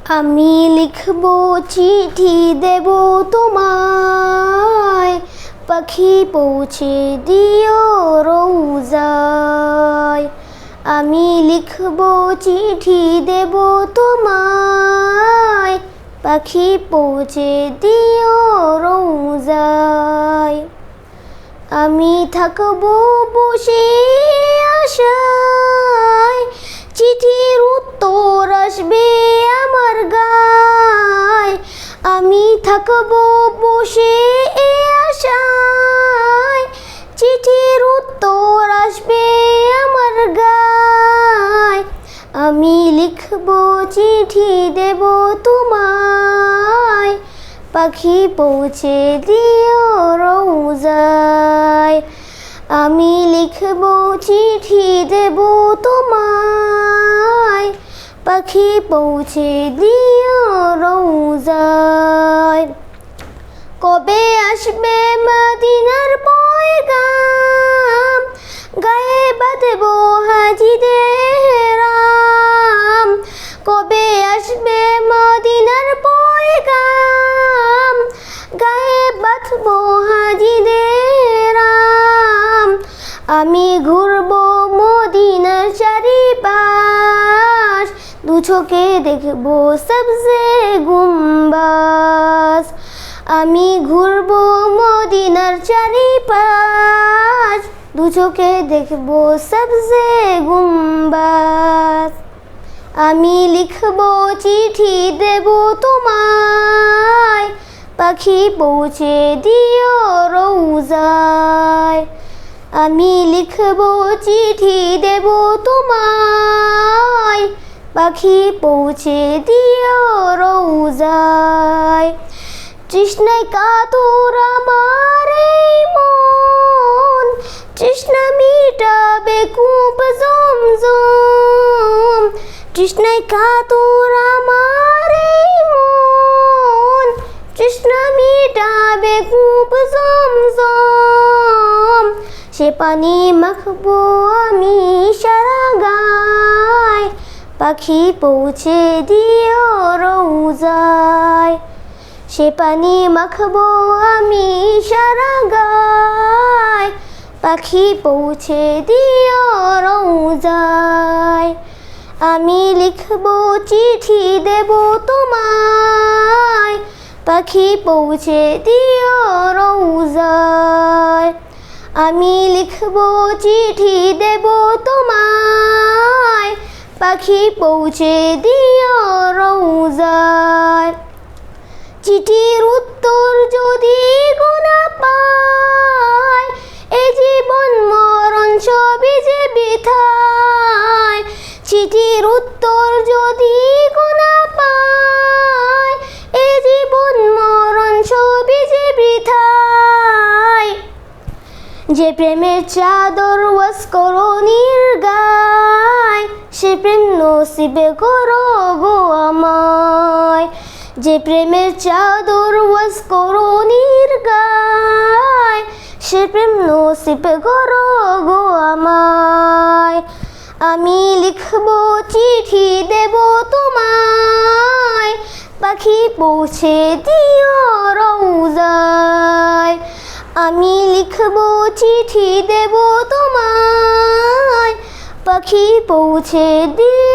আমি লিখব চিঠি দেব তোমায়, পাখি পৌঁছে দিও রোজায়। আমি লিখব চিঠি দেব তোমায়, পাখি পৌঁছে দিও রোজায়। আমি থাকব বসে আশায়, চিঠির উত্তর আসবে আমার গায়। আমি থাকব বসে আশায়, চিঠির উত্তর আসবে আমার গায়। আমি লিখব চিঠি দেব তোমায়, পাখি পৌঁছে দিও রোজায়। আমি লিখব চিঠি দেব তোমায়, পাখি পৌঁছে দিও রোজায়। কবে আসবে মদিনার পয়গাম, গায়ে বাঁধব হাজিদের রাম। কবে আসবে মদিনার পয়গাম, গায়ে বাঁধব হাজিদের রাম। আমি ঘুরব মদিনার চারিপাশ, দু চোখে দেখব সবজে গুম্বাজ। আমি ঘুরব মদিনার চারিপাশ, দু চোখে দেখব সবজে গুম্বাজ। আমি লিখব চিঠি দেব তোমায়, পাখি পৌঁছে দিও রোজায়। আমি লিখব চিঠি দেব তোমায়, পাখি পৌঁছে দিও রোজায়। তৃষ্ণায় কাতর আমার এই মন, তৃষ্ণা মিটাবে কূপ জমজম। তৃষ্ণায় কাতর আমার এই মন, তৃষ্ণা মিটাবে কূপ জমজম। সে পানি মাখবো আমি সারা গায়, পাখি পৌঁছে দিও রোজায়। সে পানি মাখবো আমি সারা গায়, পাখি পৌঁছে দিও রোজায়। আমি লিখব চিঠি দেব তোমায়, পাখি পৌঁছে দিও রোজায়। আমি লিখব চিঠি দেব তোমায়, পাখি পৌঁছে দিও রোজায়। চিঠির উত্তর যদি গোনা পায়, এ জীবন মরণ সবই যে বৃথায়। চিঠির উত্তর যদি গোনা পায়, এ জীবন মরণ সবই যে বৃথায়। যে প্রেমের চাদর ওয়াস করো নির্গায়, সে প্রেম নসিবে করো গো আমায়। যে প্রেমের চাদর ওয়াস করো নির্গায়, সে প্রেম নসিবে করো গো আমায়। আমি লিখব চিঠি দেব তোমায়, পাখি পৌঁছে দিও রোজায়। আমি লিখব চিঠি দেব তোমায়, পাখি পৌঁছে দিও